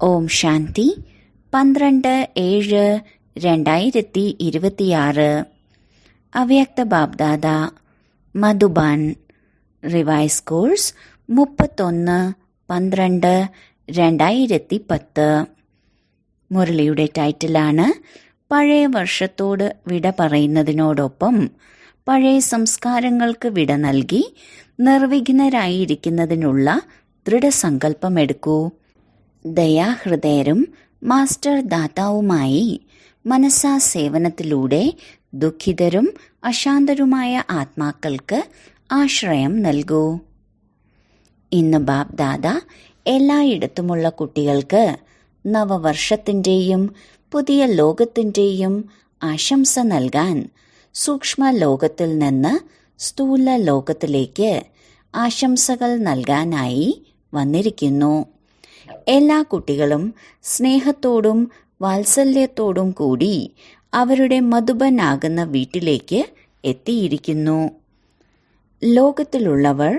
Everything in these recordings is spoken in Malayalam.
ഓം ശാന്തി. 12/7/2026. അവ്യക്ത ബാബ്ദാദ, മധുബൻ. Revise course 31/12/2010. മുരളിയുടെ ടൈറ്റിലാണ് പഴയ വർഷത്തോട് വിട പറയുന്നതിനോടൊപ്പം പഴയ സംസ്കാരങ്ങൾക്ക് വിട നൽകി നിർവിഘ്നരായിരിക്കുന്നതിനുള്ള ദൃഢസങ്കല്പമെടുക്കൂ. ദയാഹൃദയരും മാസ്റ്റർ ദാതാവുമായി മനസാ സേവനത്തിലൂടെ ദുഃഖിതരും അശാന്തരുമായ ആത്മാക്കൾക്ക് ആശ്രയം നൽകൂ. ഇന്ന് ബാബ് ദാദ എല്ലായിടത്തുമുള്ള കുട്ടികൾക്ക് നവവർഷത്തിൻ്റെയും പുതിയ ലോകത്തിൻ്റെയും ആശംസ നൽകാൻ സൂക്ഷ്മ ലോകത്തിൽ നിന്ന് സ്ഥൂല ലോകത്തിലേക്ക് ആശംസകൾ നൽകാനായി വന്നിരിക്കുന്നു. എല്ലാ കുട്ടികളും സ്നേഹത്തോടും വാത്സല്യത്തോടും കൂടി അവരുടെ മധുബനാകുന്ന വീട്ടിലേക്ക് എത്തിയിരിക്കുന്നു. ലോകത്തിലുള്ളവർ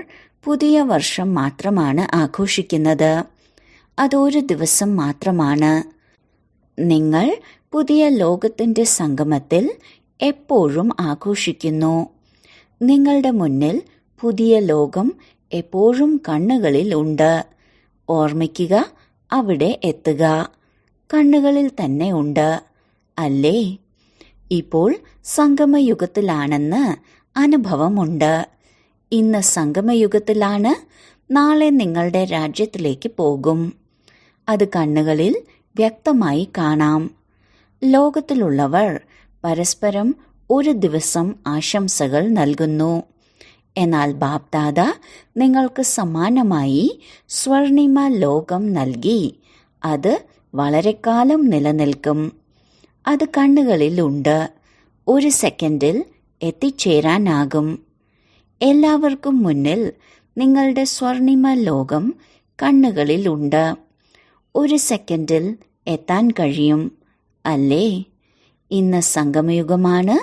പുതിയ വർഷം മാത്രമാണ് ആഘോഷിക്കുന്നത്. അതൊരു ദിവസം മാത്രമാണ്. നിങ്ങൾ പുതിയ ലോകത്തിൻ്റെ സംഗമത്തിൽ എപ്പോഴും ആഘോഷിക്കുന്നു. നിങ്ങളുടെ മുന്നിൽ പുതിയ ലോകം എപ്പോഴും കണ്ണുകളിൽ ഉണ്ട്. ഓർമ്മിക്കുക, അവിടെ എത്തുക. കണ്ണുകളിൽ തന്നെ ഉണ്ട്, അല്ലേ? ഇപ്പോൾ സംഗമയുഗത്തിലാണെന്ന് അനുഭവമുണ്ട്. ഇന്ന് സംഗമയുഗത്തിലാണ്. നാളെ നിങ്ങളുടെ രാജ്യത്തിലേക്ക് പോകും. അത് കണ്ണുകളിൽ വ്യക്തമായി കാണാം. ലോകത്തിലുള്ളവർ പരസ്പരം ഒരു ദിവസം ആശംസകൾ നൽകുന്നു. എന്നാൽ ബാബ് ദാദ നിങ്ങൾക്ക് സമാനമായി സ്വർണിമ ലോകം നൽകി. അത് വളരെക്കാലം നിലനിൽക്കും. അത് കണ്ണുകളിലുണ്ട്. ഒരു സെക്കൻഡിൽ എത്തിച്ചേരാനാകും. എല്ലാവർക്കും മുന്നിൽ നിങ്ങളുടെ സ്വർണിമ ലോകം കണ്ണുകളിലുണ്ട്. ഒരു സെക്കൻഡിൽ എത്താൻ കഴിയും, അല്ലേ? ഇന്ന് സംഗമയുഗമാണ്.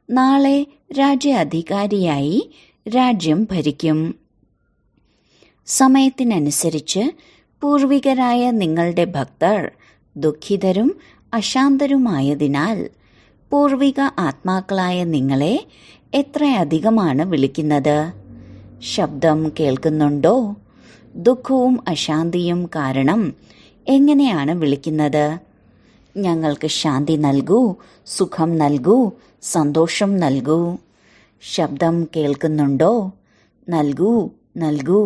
നാളെ രാജ്യാധികാരിയായി രാജ്യം ഭരിക്കും. സമയത്തിനനുസരിച്ച് പൂർവികരായ നിങ്ങളുടെ ഭക്തർ ദുഃഖിതരും അശാന്തരുമായതിനാൽ പൂർവിക ആത്മാക്കളായ നിങ്ങളെ എത്രയധികമാണ് വിളിക്കുന്നത്? ശബ്ദം കേൾക്കുന്നുണ്ടോ? ദുഃഖവും അശാന്തിയും കാരണം എങ്ങനെയാണ് വിളിക്കുന്നത്? ഞങ്ങൾക്ക് ശാന്തി നൽകൂ, സുഖം നൽകൂ, സന്തോഷം നൽകൂ. ശബ്ദം കേൾക്കുന്നുണ്ടോ? നൽകൂ, നൽകൂ.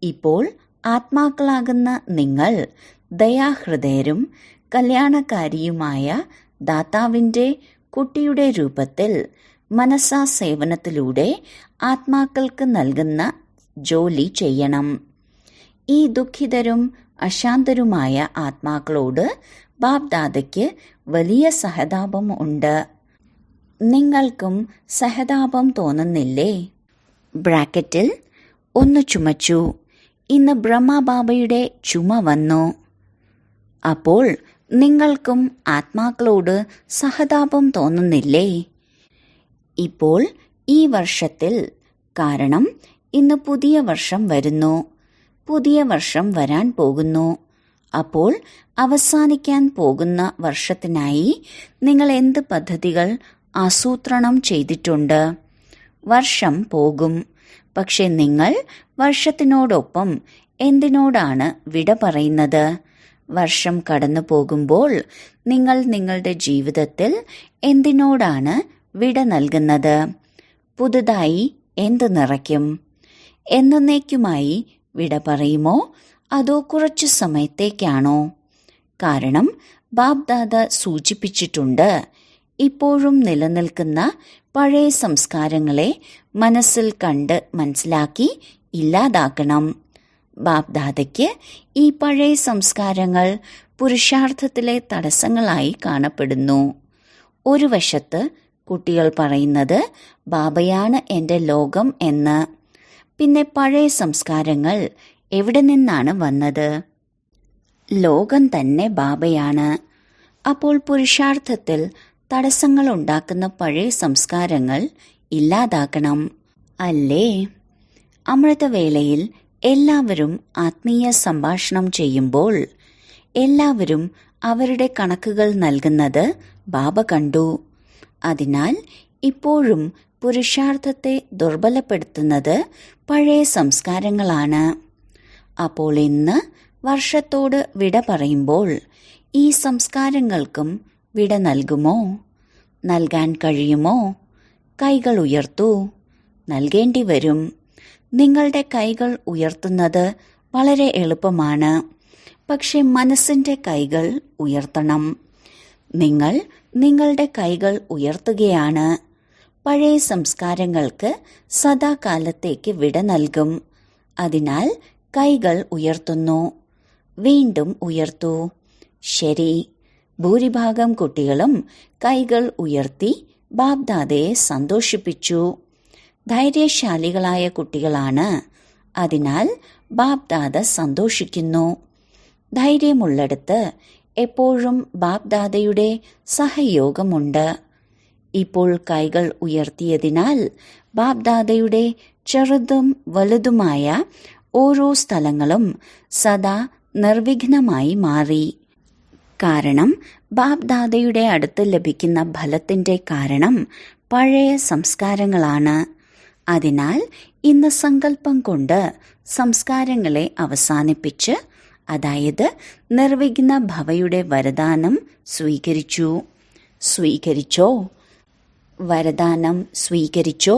ഇപ്പോൾ ആത്മാക്കളാകുന്ന നിങ്ങൾ ദയാഹൃദയരും കല്യാണകാരിയുമായ ദാതാവിൻ്റെ കുട്ടിയുടെ രൂപത്തിൽ മനസാ സേവനത്തിലൂടെ ആത്മാക്കൾക്ക് നൽകുന്ന ജോലി ചെയ്യണം. ഈ ദുഃഖിതരും അശാന്തരുമായ ആത്മാക്കളോട് ബാബ് ദാദയ്ക്ക് വലിയ സഹതാപം ഉണ്ട്. നിങ്ങൾക്കും സഹതാപം തോന്നുന്നില്ലേ? ബ്രാക്കറ്റിൽ ഒന്ന് ചുമച്ചു. ഇന്ന് ബ്രഹ്മബാബയുടെ ചുമ വന്നു. അപ്പോൾ നിങ്ങൾക്കും ആത്മാക്കളോട് സഹതാപം തോന്നുന്നില്ലേ? ഇപ്പോൾ ഈ വർഷത്തിൽ, കാരണം ഇന്ന് പുതിയ വർഷം വരുന്നു, പുതിയ വർഷം വരാൻ പോകുന്നു. അപ്പോൾ അവസാനിക്കാൻ പോകുന്ന വർഷത്തിനായി നിങ്ങൾ എന്ത് പദ്ധതികൾ ആസൂത്രണം ചെയ്തിട്ടുണ്ട്? വർഷം പോകും. പക്ഷെ നിങ്ങൾ വർഷത്തിനോടൊപ്പം എന്തിനോടാണ് വിട പറയുന്നത്? വർഷം കടന്നു പോകുമ്പോൾ നിങ്ങൾ നിങ്ങളുടെ ജീവിതത്തിൽ എന്തിനോടാണ് വിട നൽകുന്നത്? പുതുതായി എന്ത് നിറയ്ക്കും? എന്നേക്കുമായി വിട പറയുമോ? അതോ കുറച്ചു സമയത്തേക്കാണോ? കാരണം ബാബ് ദാദ സൂചിപ്പിച്ചിട്ടുണ്ട്, ഇപ്പോഴും നിലനിൽക്കുന്ന പഴയ സംസ്കാരങ്ങളെ മനസ്സിൽ കണ്ട് മനസ്സിലാക്കി ഇല്ലാതാക്കണം. ബാബ് ദാദയ്ക്ക് ഈ പഴയ സംസ്കാരങ്ങൾ പുരുഷാർത്ഥത്തിലെ തടസ്സങ്ങളായി കാണപ്പെടുന്നു. ഒരു വശത്ത് കുട്ടികൾ പറയുന്നത് ബാബയാണ് എൻ്റെ ലോകം എന്ന്. പിന്നെ പഴയ സംസ്കാരങ്ങൾ എവിടെ നിന്നാണ് വന്നത്? ലോകം തന്നെ ബാബയാണ്. അപ്പോൾ പുരുഷാർത്ഥത്തിൽ തടസ്സങ്ങൾ ഉണ്ടാക്കുന്ന പഴയ സംസ്കാരങ്ങൾ ഇല്ലാതാക്കണം, അല്ലേ? അമൃതവേളയിൽ എല്ലാവരും ആത്മീയ സംഭാഷണം ചെയ്യുമ്പോൾ എല്ലാവരും അവരുടെ കണക്കുകൾ നൽകുന്നത് ബാബ കണ്ടു. അതിനാൽ ഇപ്പോഴും പുരുഷാർത്ഥത്തെ ദുർബലപ്പെടുത്തുന്നത് പഴയ സംസ്കാരങ്ങളാണ്. അപ്പോൾ ഇന്ന് വർഷത്തോട് വിട പറയുമ്പോൾ ഈ സംസ്കാരങ്ങൾക്കും വിട നൽകുമോ? നൽകാൻ കഴിയുമോ? കൈകൾ ഉയർത്തൂ. നൽകേണ്ടി വരും. നിങ്ങളുടെ കൈകൾ ഉയർത്തുന്നത് വളരെ എളുപ്പമാണ്. പക്ഷെ മനസ്സിന്റെ കൈകൾ ഉയർത്തണം. നിങ്ങൾ നിങ്ങളുടെ കൈകൾ ഉയർത്തുകയാണ്. പഴയ സംസ്കാരങ്ങൾക്ക് സദാകാലത്തേക്ക് വിട നൽകും. അതിനാൽ കൈകൾ ഉയർത്തുന്നു. വീണ്ടും ഉയർത്തൂ. ശരി. ഭൂരിഭാഗം കുട്ടികളും കൈകൾ ഉയർത്തി ബാബ്ദാദയെ സന്തോഷിപ്പിച്ചു. ധൈര്യശാലികളായ കുട്ടികളാണ്. അതിനാൽ ബാബ്ദാദ സന്തോഷിക്കുന്നു. ധൈര്യമുള്ളിടത്ത് എപ്പോഴും ബാബ്ദാദയുടെ സഹയോഗമുണ്ട്. ഇപ്പോൾ കൈകൾ ഉയർത്തിയതിനാൽ ബാബ്ദാദയുടെ ചെറുതും വലുതുമായ ഓരോ സ്ഥലങ്ങളും സദാ നിർവിഘ്നമായി മാറി. കാരണം ബാബ്ദാദയുടെ അടുത്ത് ലഭിക്കുന്ന ഫലത്തിന്റെ കാരണം പഴയ സംസ്കാരങ്ങളാണ്. അതിനാൽ ഇന്ന് സങ്കല്പം കൊണ്ട് സംസ്കാരങ്ങളെ അവസാനിപ്പിച്ച്, അതായത് നിർവിഘ്ന ഭവയുടെ വരദാനം സ്വീകരിച്ചു. സ്വീകരിച്ചോ? വരദാനം സ്വീകരിച്ചോ?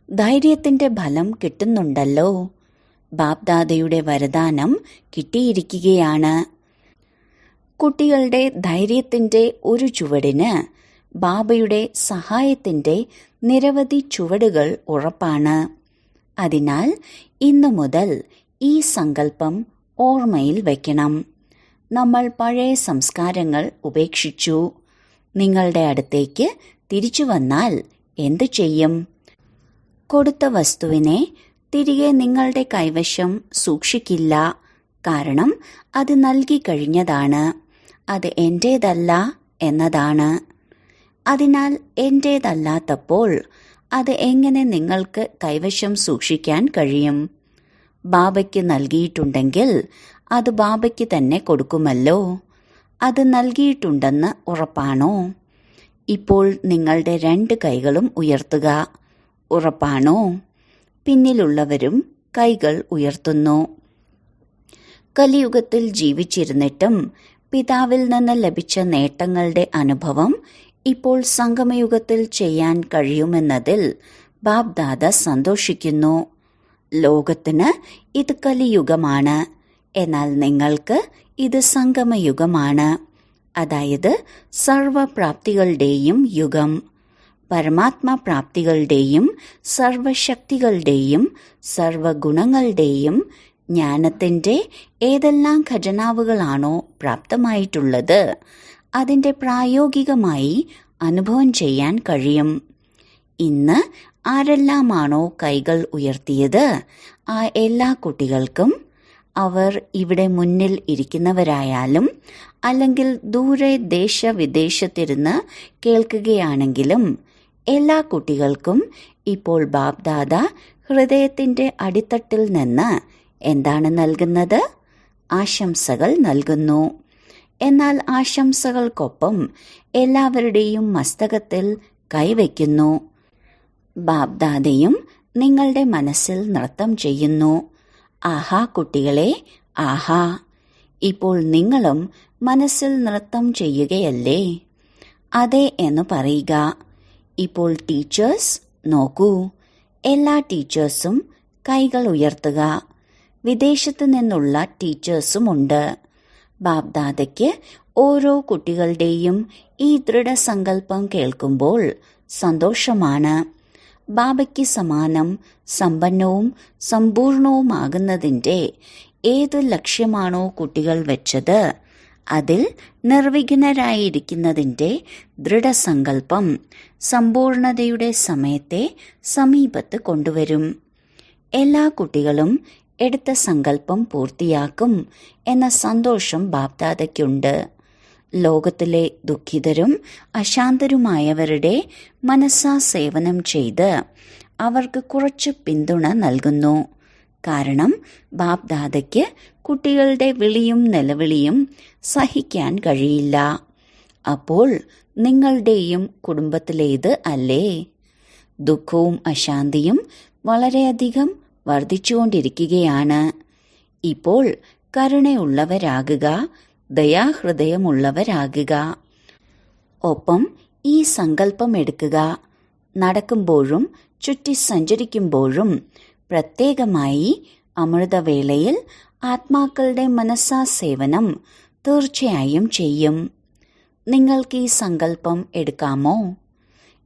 ധൈര്യത്തിന്റെ ഫലം കിട്ടുന്നുണ്ടല്ലോ. ബാബ്ദാദയുടെ വരദാനം കിട്ടിയിരിക്കുകയാണ്. കുട്ടികളുടെ ധൈര്യത്തിന്റെ ഒരു ചുവടിന് ബാബയുടെ സഹായത്തിന്റെ നിരവധി ചുവടുകൾ ഉറപ്പാണ്. അതിനാൽ ഇന്നു മുതൽ ഈ സങ്കല്പം ഓർമ്മയിൽ വയ്ക്കണം. നമ്മൾ പഴയ സംസ്കാരങ്ങൾ ഉപേക്ഷിച്ചു. നിങ്ങളുടെ അടുത്തേക്ക് തിരിച്ചു വന്നാൽ എന്തു ചെയ്യും? കൊടുത്ത വസ്തുവിനെ തിരികെ നിങ്ങളുടെ കൈവശം സൂക്ഷിക്കില്ല. കാരണം അത് നൽകിക്കഴിഞ്ഞതാണ്. അത് എന്റേതല്ല എന്നതാണ്. അതിനാൽ എന്റേതല്ലാത്തപ്പോൾ അത് എങ്ങനെ നിങ്ങൾക്ക് കൈവശം സൂക്ഷിക്കാൻ കഴിയും? ബാബയ്ക്ക് നൽകിയിട്ടുണ്ടെങ്കിൽ അത് ബാബയ്ക്ക് തന്നെ കൊടുക്കുമല്ലോ. അത് നൽകിയിട്ടുണ്ടെന്ന് ഉറപ്പാണോ? ഇപ്പോൾ നിങ്ങളുടെ 2 കൈകളും ഉയർത്തുക. ഉറപ്പാണോ? പിന്നിലുള്ളവരും കൈകൾ ഉയർത്തുന്നു. കലിയുഗത്തിൽ ജീവിച്ചിരുന്നിട്ടും പിതാവിൽ നിന്ന് ലഭിച്ച നേട്ടങ്ങളുടെ അനുഭവം ഇപ്പോൾ സംഗമയുഗത്തിൽ ചെയ്യാൻ കഴിയുമെന്നതിൽ ബാബ്ദാദ സന്തോഷിക്കുന്നു. ലോകത്തിന് ഇത് കലിയുഗമാണ്. എന്നാൽ നിങ്ങൾക്ക് ഇത് സംഗമയുഗമാണ്. അതായത് സർവപ്രാപ്തികളുടെയും യുഗം. പരമാത്മാ പ്രാപ്തികളുടെയും സർവശക്തികളുടെയും സർവഗുണങ്ങളുടെയും ജ്ഞാനത്തിന്റെ ഏതെല്ലാം ഖജനാവുകളാണോ പ്രാപ്തമായിട്ടുള്ളത് അതിന്റെ പ്രായോഗികമായി അനുഭവം ചെയ്യാൻ കഴിയും. ഇന്ന് ആരെല്ലാമാണോ കൈകൾ ഉയർത്തിയത് ആ എല്ലാ കുട്ടികൾക്കും, അവർ ഇവിടെ മുന്നിൽ ഇരിക്കുന്നവരായാലും അല്ലെങ്കിൽ ദൂരെ ദേശവിദേശത്തിരുന്ന് കേൾക്കുകയാണെങ്കിലും, എല്ലാ കുട്ടികൾക്കും ഇപ്പോൾ ബാബ്ദാദ ഹൃദയത്തിന്റെ അടിത്തട്ടിൽ നിന്ന് എന്താണ് നൽകുന്നത്? ആശംസകൾ നൽകുന്നു. എന്നാൽ ആശംസകൾക്കൊപ്പം എല്ലാവരുടെയും മസ്തകത്തിൽ കൈവയ്ക്കുന്നു. ബാബ്ദാദയും നിങ്ങളുടെ മനസ്സിൽ നൃത്തം ചെയ്യുന്നു. ആഹാ കുട്ടികളെ, ആഹാ! ഇപ്പോൾ നിങ്ങളും മനസ്സിൽ നൃത്തം ചെയ്യുകയല്ലേ? അതെ എന്ന് പറയുക. ഇപ്പോൾ ടീച്ചേഴ്സ് നോക്കൂ. എല്ലാ ടീച്ചേഴ്സും കൈകൾ ഉയർത്തുക. വിദേശത്തു നിന്നുള്ള ടീച്ചേഴ്സുമുണ്ട്. ബാബ്ദാദയ്ക്ക് ഓരോ കുട്ടികളുടെയും ഈ ദൃഢസങ്കല്പം കേൾക്കുമ്പോൾ സന്തോഷമാണ്. ബാബയ്ക്ക് സമാനം സമ്പന്നവും സമ്പൂർണവുമാകുന്നതിന്റെ ഏതു ലക്ഷ്യമാണോ കുട്ടികൾ വെച്ചത് അതിൽ നിർവിഘ്നരായിരിക്കുന്നതിന്റെ ദൃഢസങ്കല്പം സമ്പൂർണതയുടെ സമയത്തെ സമീപത്ത് കൊണ്ടുവരും. എല്ലാ കുട്ടികളും എടുത്ത സങ്കല്പം പൂർത്തിയാക്കും എന്ന സന്തോഷം ബാബ്ദാദയ്ക്കുണ്ട്. ലോകത്തിലെ ദുഃഖിതരും അശാന്തരുമായവരുടെ മനസ്സാ സേവനം ചെയ്ത് അവർക്ക് കുറച്ച് പിന്തുണ നൽകുന്നു. കാരണം ബാപ്ദാദയ്ക്ക് കുട്ടികളുടെ വിളിയും നിലവിളിയും സഹിക്കാൻ കഴിയില്ല. അപ്പോൾ നിങ്ങളുടെയും കുടുംബത്തിലേത് അല്ലേ? ദുഃഖവും അശാന്തിയും വളരെയധികം വർദ്ധിച്ചുകൊണ്ടിരിക്കുകയാണ്. ഇപ്പോൾ കരുണയുള്ളവരാകുക, ദയാഹൃദയമുള്ളവരാകുക. ഒപ്പം ഈ സങ്കല്പം എടുക്കുക: നടക്കുമ്പോഴും ചുറ്റി സഞ്ചരിക്കുമ്പോഴും പ്രത്യേകമായി അമൃതവേളയിൽ ആത്മാക്കളുടെ മനസ്സാ സേവനം തീർച്ചയായും ചെയ്യും. നിങ്ങൾക്ക് ഈ സങ്കല്പം എടുക്കാമോ?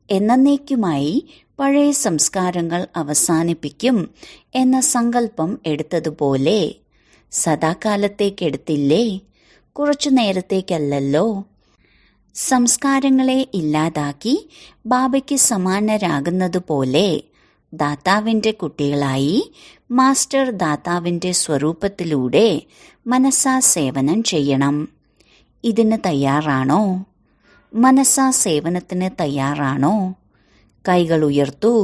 എന്നേക്കുമായി പഴയ സംസ്കാരങ്ങൾ അവസാനിപ്പിക്കും എന്ന സങ്കല്പം എടുത്തതുപോലെ സദാകാലത്തേക്കെടുത്തില്ലേ? കുറച്ചു നേരത്തേക്കല്ലല്ലോ. സംസ്കാരങ്ങളെ ഇല്ലാതാക്കി ബാബയ്ക്ക് സമാനരാകുന്നതുപോലെ ദാതാവിന്റെ കുട്ടികളായി മാസ്റ്റർ ദാതാവിന്റെ സ്വരൂപത്തിലൂടെ മനസ്സാ സേവനം ചെയ്യണം. ഇതിന് തയ്യാറാണോ? മനസ്സാ സേവനത്തിന് തയ്യാറാണോ? കൈകൾ ഉയർത്തൂ.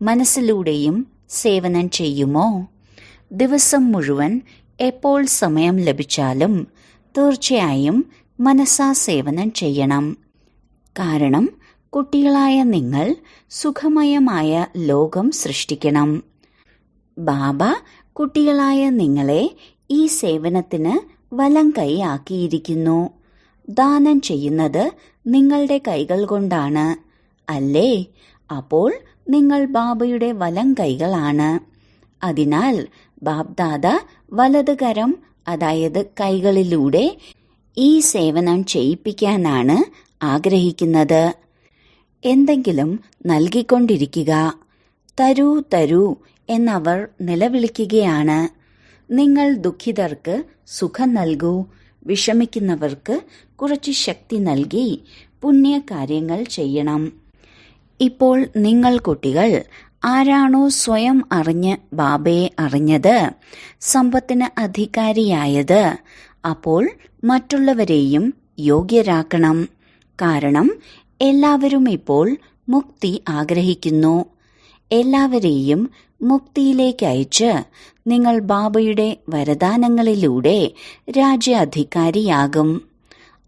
മനസ്സിലൂടെയും സേവനം ചെയ്യുമോ? ദിവസം മുഴുവൻ എപ്പോൾ സമയം ലഭിച്ചാലും തീർച്ചയായും മനസ്സാ സേവനം ചെയ്യണം. കാരണം കുട്ടികളായ നിങ്ങൾ സുഖമയമായ ലോകം സൃഷ്ടിക്കണം. ബാബ കുട്ടികളായ നിങ്ങളെ ഈ സേവനത്തിന് വലം കൈ ആക്കിയിരിക്കുന്നു. ദാനം ചെയ്യുന്നത് നിങ്ങളുടെ കൈകൾ കൊണ്ടാണ് അല്ലേ? അപ്പോൾ നിങ്ങൾ ബാബയുടെ വലം കൈകളാണ്. അതിനാൽ ബാബ്ദാദ വലത് കരം, അതായത് കൈകളിലൂടെ ഈ സേവനം ചെയ്യിപ്പിക്കാനാണ് ആഗ്രഹിക്കുന്നത്. എന്തെങ്കിലും നൽകിക്കൊണ്ടിരിക്കുക. തരൂ തരൂ എന്നവർ നിലവിളിക്കുകയാണ്. നിങ്ങൾ ദുഃഖിതർക്ക് സുഖം നൽകൂ. വിഷമിക്കുന്നവർക്ക് കുറച്ച് ശക്തി നൽകി പുണ്യകാര്യങ്ങൾ ചെയ്യണം. ഇപ്പോൾ നിങ്ങൾ കുട്ടികൾ ആരാണോ സ്വയം അറിഞ്ഞ് ബാബയെ അറിഞ്ഞത്, സമ്പത്തിന് അധികാരിയായത്, അപ്പോൾ മറ്റുള്ളവരെയും യോഗ്യരാക്കണം. കാരണം എല്ലാവരും ഇപ്പോൾ മുക്തി ആഗ്രഹിക്കുന്നു. എല്ലാവരെയും മുക്തിയിലേക്ക് അയച്ച് നിങ്ങൾ ബാബയുടെ വരദാനങ്ങളിലൂടെ രാജ്യാധികാരിയാകും.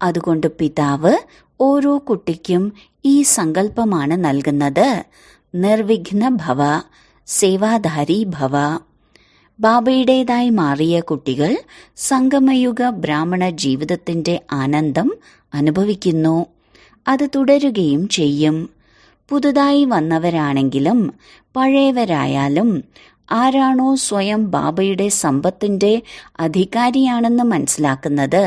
അതുകൊണ്ട് പിതാവ് ഓരോ കുട്ടിക്കും ഈ സങ്കല്പമാണ് നൽകുന്നത്: നിർവിഘ്ന ഭവ, സേവാധാരി ഭവ. ബാബയുടേതായി മാറിയ കുട്ടികൾ സംഗമയുഗ ബ്രാഹ്മണ ജീവിതത്തിന്റെ ആനന്ദം അനുഭവിക്കുന്നു. അത് തുടരുകയും ചെയ്യും. പുതുതായി വന്നവരാണെങ്കിലും പഴയവരായാലും ആരാണോ സ്വയം ബാബയുടെ സമ്പത്തിന്റെ അധികാരിയാണെന്ന് മനസ്സിലാക്കുന്നത്,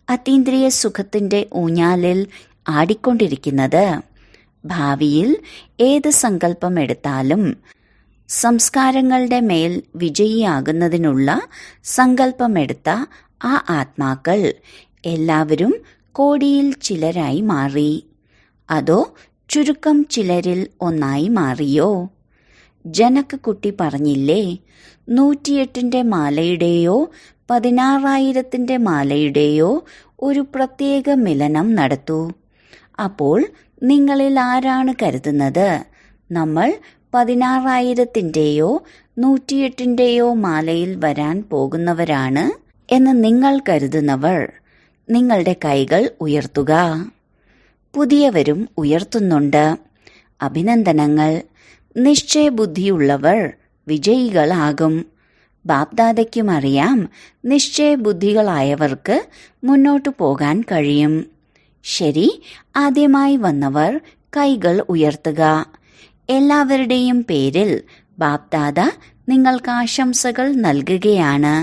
അതീന്ദ്രിയ സുഖത്തിന്റെ ഊഞ്ഞാലിൽ ആടിക്കൊണ്ടിരിക്കുന്നത്, ഭാവിയിൽ ഏത് സങ്കല്പം എടുത്താലും സംസ്കാരങ്ങളുടെ മേൽ വിജയിയാകുന്നതിനുള്ള സങ്കല്പമെടുത്ത ആ ആത്മാക്കൾ എല്ലാവരും കോടിയിൽ ചിലരായി മാറി. അതോ ചുരുക്കം ചിലരിൽ ഒന്നായി മാറിയോ? ജനക് കുട്ടി പറഞ്ഞില്ലേ, 108 മാലയുടെയോ 16,000 മാലയുടെയോ ഒരു പ്രത്യേക മിലനം നടത്തൂ. അപ്പോൾ നിങ്ങളിൽ ആരാണ് കരുതുന്നത് നമ്മൾ 16,000-യോ 108-യോ മാലയിൽ വരാൻ പോകുന്നവരാണ് എന്ന്? നിങ്ങൾ കരുതുന്നവർ നിങ്ങളുടെ കൈകൾ ഉയർത്തുക. പുതിയവരും ഉയർത്തുന്നുണ്ട്. അഭിനന്ദനങ്ങൾ. നിശ്ചയബുദ്ധിയുള്ളവർ വിജയികളാകും. ബാപ്ദാദയ്ക്കും അറിയാം, നിശ്ചയബുദ്ധികളായവർക്ക് മുന്നോട്ടു പോകാൻ കഴിയും. ശരി, ആദ്യമായി വന്നവർ കൈകൾ ഉയർത്തുക. എല്ലാവരുടെയും പേരിൽ ബാപ്ദാദ നിങ്ങൾക്ക് ആശംസകൾ നൽകുകയാണ്.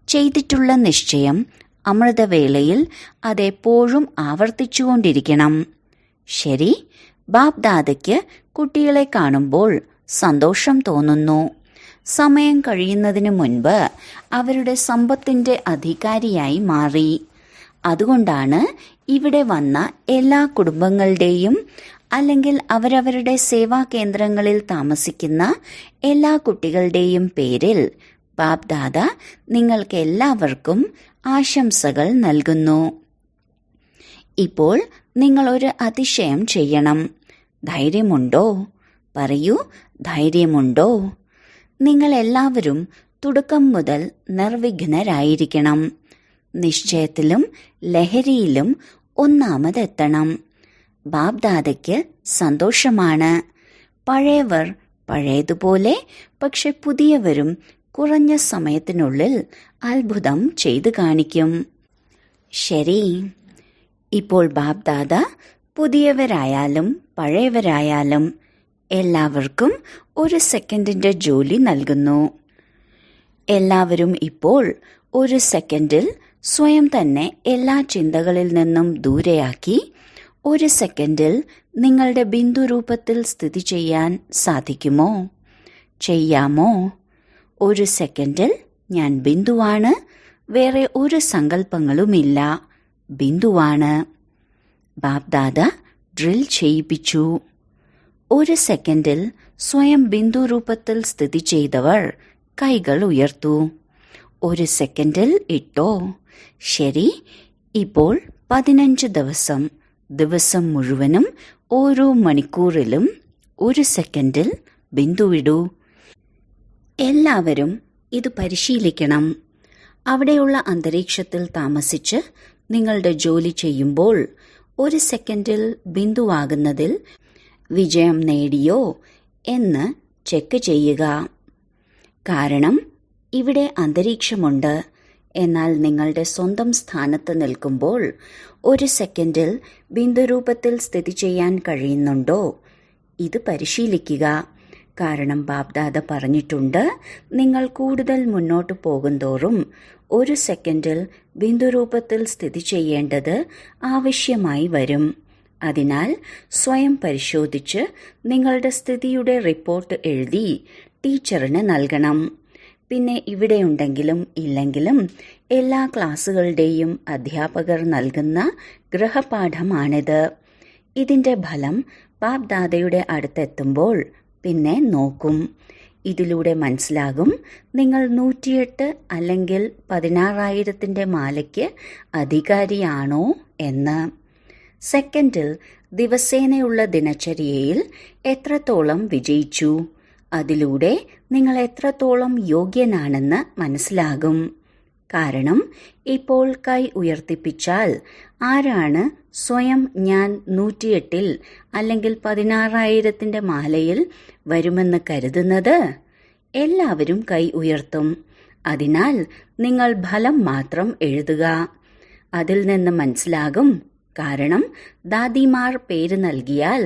ചെയ്തിട്ടുള്ള നിശ്ചയം അമൃതവേളയിൽ അതെപ്പോഴും ആവർത്തിച്ചുകൊണ്ടിരിക്കണം. ശരി, ബാപ്ദാദയ്ക്ക് കുട്ടികളെ കാണുമ്പോൾ സന്തോഷം തോന്നുന്നു. സമയം കഴിയുന്നതിന് മുൻപ് അവരുടെ സമ്പത്തിന്റെ അധികാരിയായി മാറി. അതുകൊണ്ടാണ് ഇവിടെ വന്ന എല്ലാ കുടുംബങ്ങളുടെയും അല്ലെങ്കിൽ അവരവരുടെ സേവാ കേന്ദ്രങ്ങളിൽ താമസിക്കുന്ന എല്ലാ കുട്ടികളുടെയും പേരിൽ ബാപ്ദാദ നിങ്ങൾക്ക് എല്ലാവർക്കും ആശംസകൾ നൽകുന്നു. ഇപ്പോൾ നിങ്ങൾ ഒരു അതിശയം ചെയ്യണം. ധൈര്യമുണ്ടോ? പറയൂ, ധൈര്യമുണ്ടോ? നിങ്ങളെല്ലാവരും തുടക്കം മുതൽ നിർവിഘ്നരായിരിക്കണം. നിശ്ചയത്തിലും ലഹരിയിലും ഒന്നാമതെത്തണം. ബാബ്ദാദയ്ക്ക് സന്തോഷമാണ്. പഴയവർ പഴയതുപോലെ, പക്ഷെ പുതിയവരും കുറഞ്ഞ സമയത്തിനുള്ളിൽ അത്ഭുതം ചെയ്തു കാണിക്കും. ശരി, ഇപ്പോൾ ബാബ്ദാദ പുതിയവരായാലും പഴയവരായാലും എല്ലാവർക്കും 1 സെക്കൻഡിന്റെ ജോലി നൽകുന്നു. എല്ലാവരും ഇപ്പോൾ 1 സെക്കൻഡിൽ സ്വയം തന്നെ എല്ലാ ചിന്തകളിൽ നിന്നും ദൂരെയാക്കി 1 സെക്കൻഡിൽ നിങ്ങളുടെ ബിന്ദു രൂപത്തിൽ സ്ഥിതി ചെയ്യാൻ സാധിക്കുമോ? ചെയ്യാമോ? 1 സെക്കൻഡിൽ ഞാൻ ബിന്ദുവാണ്, വേറെ ഒരു സങ്കല്പങ്ങളുമില്ല, ബിന്ദുവാണ്. ബാബ്ദാദ ഡ്രിൽ ചെയ്യിപ്പിച്ചു. 1 സെക്കൻഡിൽ സ്വയം ബിന്ദു രൂപത്തിൽ സ്ഥിതി ചെയ്തവർ കൈകൾ ഉയർത്തു. 1 സെക്കൻഡിൽ ഇട്ടോ. ശരി, ഇപ്പോൾ 15 ദിവസം മുഴുവനും ഓരോ മണിക്കൂറിലും 1 സെക്കൻഡിൽ ബിന്ദുവിടൂ. എല്ലാവരും ഇത് പരിശീലിക്കണം. അവിടെയുള്ള അന്തരീക്ഷത്തിൽ താമസിച്ച് നിങ്ങളുടെ ജോലി ചെയ്യുമ്പോൾ 1 സെക്കൻഡിൽ ബിന്ദുവാകുന്നതിൽ വിജയം നേടിയോ എന്ന് ചെക്ക് ചെയ്യുക. കാരണം ഇവിടെ അന്തരീക്ഷമുണ്ട്. എന്നാൽ നിങ്ങളുടെ സ്വന്തം സ്ഥാനത്ത് നിൽക്കുമ്പോൾ 1 സെക്കൻഡിൽ ബിന്ദുരൂപത്തിൽ സ്ഥിതി ചെയ്യാൻ കഴിയുന്നുണ്ടോ? ഇത് പരിശീലിക്കുക. കാരണം ബാബ്ദാദ പറഞ്ഞിട്ടുണ്ട്, നിങ്ങൾ കൂടുതൽ മുന്നോട്ട് പോകുന്തോറും 1 സെക്കൻഡിൽ ബിന്ദുരൂപത്തിൽ സ്ഥിതി ചെയ്യേണ്ടത് ആവശ്യമായി വരും. അതിനാൽ സ്വയം പരിശോധിച്ച് നിങ്ങളുടെ സ്ഥിതിയുടെ റിപ്പോർട്ട് എഴുതി ടീച്ചറിന് നൽകണം. പിന്നെ ഇവിടെയുണ്ടെങ്കിലും ഇല്ലെങ്കിലും എല്ലാ ക്ലാസ്സുകളുടെയും അധ്യാപകർ നൽകുന്ന ഗൃഹപാഠമാണിത്. ഇതിന്റെ ഫലം ബാബ്ദാദയുടെ അടുത്തെത്തുമ്പോൾ പിന്നെ നോക്കും. ഇതിലൂടെ മനസ്സിലാകും നിങ്ങൾ 108 അല്ലെങ്കിൽ 16,000ന്റെ മാലയ്ക്ക് അധികാരിയാണോ എന്ന്. സെക്കൻഡിൽ ദിവസേനയുള്ള ദിനചര്യയിൽ എത്രത്തോളം വിജയിച്ചു, അതിലൂടെ നിങ്ങൾ എത്രത്തോളം യോഗ്യനാണെന്ന് മനസ്സിലാകും. കാരണം ഇപ്പോൾ കൈ ഉയർത്തിപ്പിച്ചാൽ ആരാണ് സ്വയം ഞാൻ 108 അല്ലെങ്കിൽ 16,000ന്റെ മാലയിൽ വരുമെന്ന് കരുതുന്നത്? എല്ലാവരും കൈ ഉയർത്തും. അതിനാൽ നിങ്ങൾ ഫലം മാത്രം എഴുതുക. അതിൽ നിന്ന് മനസ്സിലാകും. കാരണം ദാദിമാർ പേര് നൽകിയാൽ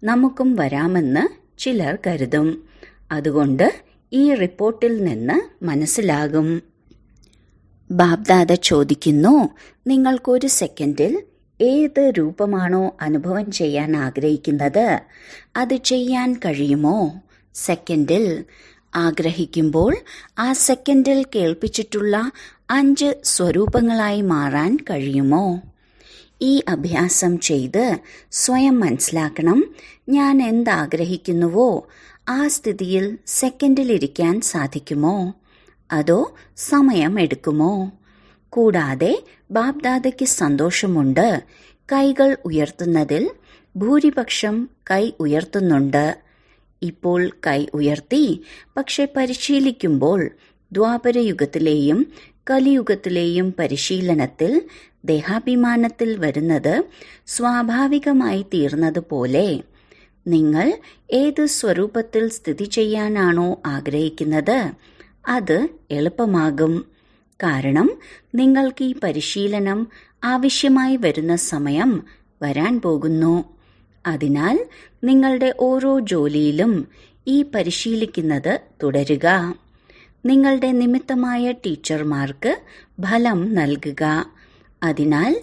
നമുക്കും വരാമെന്ന് ചിലർ കരുതും. അതുകൊണ്ട് ഈ റിപ്പോർട്ടിൽ നിന്ന് മനസ്സിലാകും. ബാബ്ദാദ ചോദിക്കുന്നു, നിങ്ങൾക്ക് 1 സെക്കൻഡിൽ ഏത് രൂപമാണോ അനുഭവം ചെയ്യാൻ ആഗ്രഹിക്കുന്നത് അത് ചെയ്യാൻ കഴിയുമോ? സെക്കൻഡിൽ ആഗ്രഹിക്കുമ്പോൾ ആ സെക്കൻഡിൽ കേൾപ്പിച്ചിട്ടുള്ള 5 സ്വരൂപങ്ങളായി മാറാൻ കഴിയുമോ? ഈ അഭ്യാസം ചെയ്ത് സ്വയം മനസ്സിലാക്കണം, ഞാൻ എന്താഗ്രഹിക്കുന്നുവോ ആ സ്ഥിതിയിൽ സെക്കൻഡിലിരിക്കാൻ സാധിക്കുമോ, അതോ സമയം എടുക്കുമോ? കൂടാതെ ബാബ്ദാദയ്ക്ക് സന്തോഷമുണ്ട്. കൈകൾ ഉയർത്തുന്നതിൽ ഭൂരിപക്ഷം കൈ ഉയർത്തുന്നുണ്ട്. ഇപ്പോൾ കൈ ഉയർത്തി, പക്ഷെ പരിശീലിക്കുമ്പോൾ ദ്വാപരയുഗത്തിലെയും കലിയുഗത്തിലെയും പരിശീലനത്തിൽ ദേഹാഭിമാനത്തിൽ വരുന്നത് സ്വാഭാവികമായി തീർന്നതുപോലെ നിങ്ങൾ ഏത് സ്വരൂപത്തിൽ സ്ഥിതി ചെയ്യാനാണോ ആഗ്രഹിക്കുന്നത് അത് എളുപ്പമാകും. കാരണം നിങ്ങൾക്ക് ഈ പരിശീലനം ആവശ്യമായി വരുന്ന സമയം വരാൻ പോകുന്നു. അതിനാൽ നിങ്ങളുടെ ഓരോ ജോലിയിലും ഈ പരിശീലിക്കുന്നത് തുടരുക. നിങ്ങളുടെ നിമിത്തമായ ടീച്ചർമാർക്ക് ഫലം നൽകുക. അതിനാൽ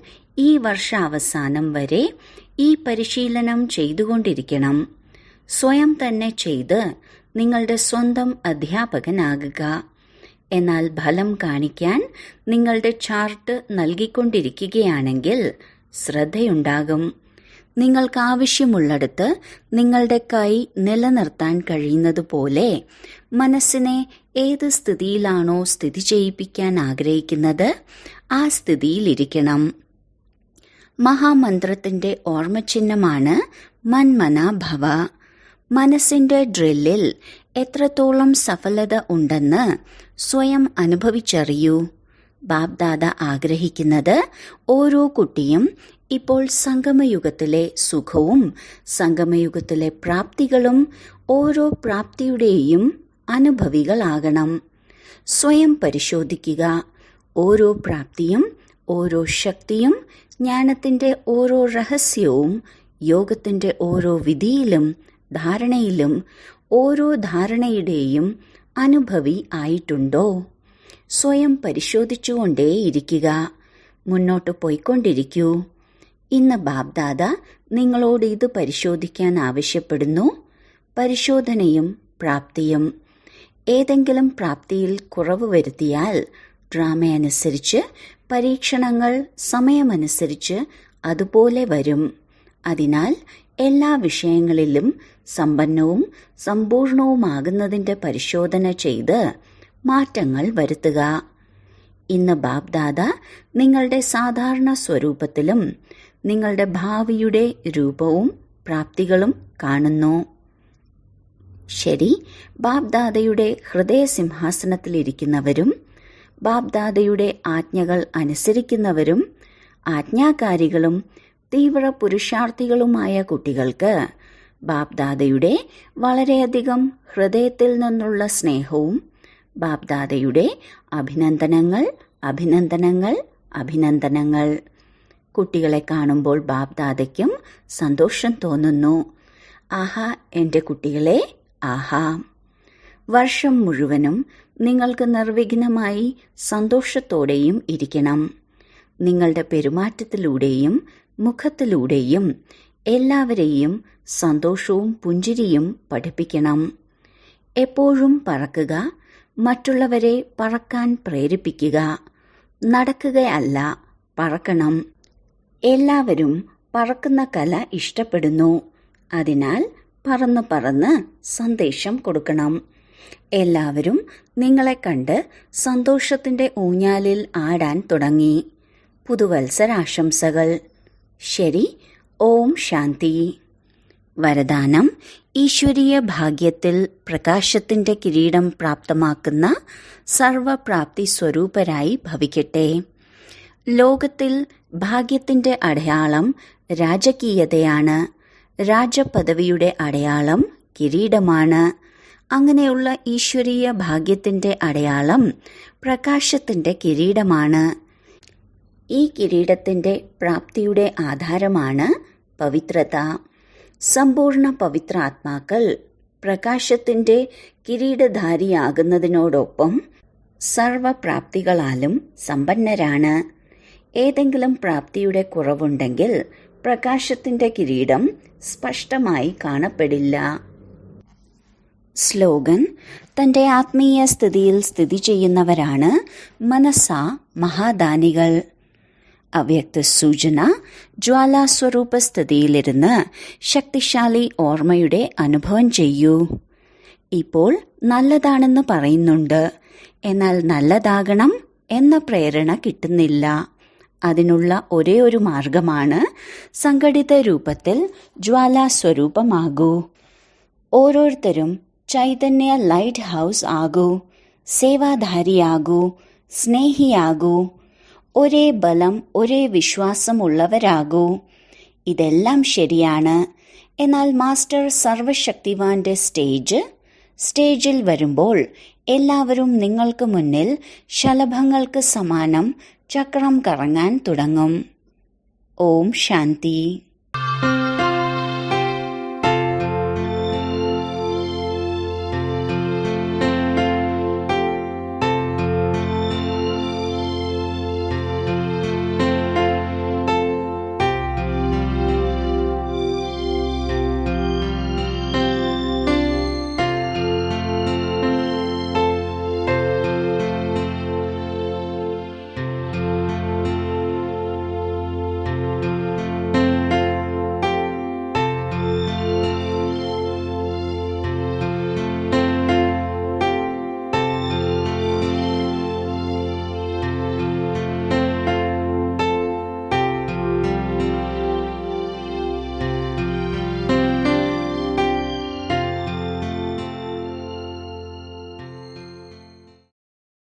ഈ വർഷാവസാനം വരെ ഈ പരിശീലനം ചെയ്തുകൊണ്ടിരിക്കണം. സ്വയം തന്നെ ചെയ്ത് നിങ്ങളുടെ സ്വന്തം അധ്യാപകനാകുക. എന്നാൽ ഫലം കാണിക്കാൻ നിങ്ങളുടെ ചാർട്ട് നൽകിക്കൊണ്ടിരിക്കുകയാണെങ്കിൽ ശ്രദ്ധയുണ്ടാകും. നിങ്ങൾക്ക് ആവശ്യമുള്ളിടത്ത് നിങ്ങളുടെ കൈ നിലനിർത്താൻ കഴിയുന്നതുപോലെ മനസ്സിനെ ഏത് സ്ഥിതിയിലാണോ സ്ഥിതി ചെയ്യിപ്പിക്കാൻ ആഗ്രഹിക്കുന്നത് ആ സ്ഥിതിയിലിരിക്കണം. മഹാമന്ത്രത്തിന്റെ ഓർമ്മചിഹ്നമാണ് മന്മന ഭവ. മനസ്സിന്റെ ഡ്രില്ലിൽ എത്രത്തോളം സഫലത ഉണ്ടെന്ന് സ്വയം അനുഭവിച്ചറിയൂ. ബാബ്ദാദ ആഗ്രഹിക്കുന്നത് ഓരോ കുട്ടിയും ഇപ്പോൾ സംഗമയുഗത്തിലെ സുഖവും സംഗമയുഗത്തിലെ പ്രാപ്തികളും ഓരോ പ്രാപ്തിയുടെയും അനുഭവികളാകണം. സ്വയം പരിശോധിക്കുക. ഓരോ പ്രാപ്തിയും ഓരോ ശക്തിയും ജ്ഞാനത്തിന്റെ ഓരോ രഹസ്യവും യോഗത്തിന്റെ ഓരോ വിധിയിലും ധാരണയിലും ഓരോ ധാരണയുടെയും അനുഭവി ആയിട്ടുണ്ടോ? സ്വയം പരിശോധിച്ചുകൊണ്ടേയിരിക്കുക. മുന്നോട്ട് പോയിക്കൊണ്ടിരിക്കൂ. ഇന്ന് ബാബ്ദാദ നിങ്ങളോട് ഇത് പരിശോധിക്കാൻ ആവശ്യപ്പെടുന്നു. പരിശോധനയും പ്രാപ്തിയും. ഏതെങ്കിലും പ്രാപ്തിയിൽ കുറവ് വരുത്തിയാൽ ഡ്രാമയനുസരിച്ച് പരീക്ഷണങ്ങൾ സമയമനുസരിച്ച് അതുപോലെ വരും. അതിനാൽ എല്ലാ വിഷയങ്ങളിലും സമ്പന്നവും സമ്പൂർണവുമാകുന്നതിന്റെ പരിശോധന ചെയ്ത് മാറ്റങ്ങൾ വരുത്തുക. ഇന്ന് ബാബ്ദാദ നിങ്ങളുടെ സാധാരണ സ്വരൂപത്തിലും നിങ്ങളുടെ ഭാവിയുടെ രൂപവും പ്രാപ്തികളും കാണുന്നു. ശരി, ബാബ്ദാദയുടെ ഹൃദയസിംഹാസനത്തിലിരിക്കുന്നവരും ബാബ്ദാദയുടെ ആജ്ഞകൾ അനുസരിക്കുന്നവരും ആജ്ഞാകാരികളും തീവ്ര പുരുഷാർത്ഥികളുമായ കുട്ടികൾക്ക് ബാബ്ദാദയുടെ വളരെയധികം ഹൃദയത്തിൽ നിന്നുള്ള സ്നേഹവും ബാബ്ദാദയുടെ അഭിനന്ദനങ്ങൾ അഭിനന്ദനങ്ങൾ അഭിനന്ദനങ്ങൾ. കുട്ടികളെ കാണുമ്പോൾ ബാബ്ദാദയ്ക്കും സന്തോഷം തോന്നുന്നു. ആഹാ എൻ്റെ കുട്ടികളെ, ആഹാ. വർഷം മുഴുവനും നിങ്ങൾക്ക് നിർവിഘ്നമായി സന്തോഷത്തോടെയും ഇരിക്കണം. നിങ്ങളുടെ പെരുമാറ്റത്തിലൂടെയും മുഖത്തിലൂടെയും എല്ലാവരെയും സന്തോഷവും പുഞ്ചിരിയും പഠിപ്പിക്കണം. എപ്പോഴും പറക്കുക. മറ്റുള്ളവരെ പറക്കാൻ പ്രേരിപ്പിക്കുക. നടക്കുകയല്ല, പറക്കണം. എല്ലാവരും പറക്കുന്ന കല ഇഷ്ടപ്പെടുന്നു. അതിനാൽ പറന്ന് പറന്ന് സന്ദേശം കൊടുക്കണം. എല്ലാവരും നിങ്ങളെ കണ്ട് സന്തോഷത്തിന്റെ ഊഞ്ഞാലിൽ ആടാൻ തുടങ്ങി. പുതുവത്സരാശംസകൾ. ശരി, ഓം ശാന്തി. വരദാനം: ഈശ്വരീയ ഭാഗ്യത്തിൽ പ്രകാശത്തിന്റെ കിരീടം പ്രാപ്തമാക്കുന്ന സർവപ്രാപ്തി സ്വരൂപരായി ഭവിക്കട്ടെ. ലോകത്തിൽ ഭാഗ്യത്തിന്റെ അടയാളം രാജകീയതയാണ്. രാജപദവിയുടെ അടയാളം കിരീടമാണ്. അങ്ങനെയുള്ള ഈശ്വരീയ ഭാഗ്യത്തിന്റെ അടയാളം പ്രകാശത്തിന്റെ കിരീടമാണ്. ഈ കിരീടത്തിന്റെ പ്രാപ്തിയുടെ ആധാരമാണ് പവിത്രത. സമ്പൂർണ്ണ പവിത്രാത്മാക്കൾ പ്രകാശത്തിന്റെ കിരീടധാരിയാകുന്നതിനോടൊപ്പം സർവപ്രാപ്തികളാലും സമ്പന്നരാണ്. ഏതെങ്കിലും പ്രാപ്തിയുടെ കുറവുണ്ടെങ്കിൽ പ്രകാശത്തിന്റെ കിരീടം സ്പഷ്ടമായി കാണപ്പെടില്ല. സ്ലോഗൻ: തന്റെ ആത്മീയ സ്ഥിതിയിൽ സ്ഥിതി ചെയ്യുന്നവരാണ് മനസ്സാ മഹാദാനികൾ. അവ്യക്ത സൂചന: ജ്വാലാസ്വരൂപ സ്ഥിതിയിലിരുന്ന് ശക്തിശാലി ഓർമ്മയുടെ അനുഭവം ചെയ്യൂ. ഇപ്പോൾ നല്ലതാണെന്ന് പറയുന്നുണ്ട്, എന്നാൽ നല്ലതാകണം എന്ന പ്രേരണ കിട്ടുന്നില്ല. അതിനുള്ള ഒരേ ഒരു മാർഗമാണ് സംഘടിത രൂപത്തിൽ ജ്വാലാസ്വരൂപമാകൂ. ഓരോരുത്തരും ചൈതന്യ ലൈറ്റ് ഹൗസ് ആകൂ. സേവാധാരിയാകൂ. സ്നേഹിയാകൂ. ഒരേ ബലം ഒരേ വിശ്വാസമുള്ളവരാകൂ. ഇതെല്ലാം ശരിയാണ്. എന്നാൽ മാസ്റ്റർ സർവശക്തിവാന്റെ സ്റ്റേജിൽ വരുമ്പോൾ എല്ലാവരും നിങ്ങൾക്ക് മുന്നിൽ ശലഭങ്ങൾക്ക് സമാനം ചക്രം കറങ്ങാൻ തുടങ്ങും. ഓം ശാന്തി.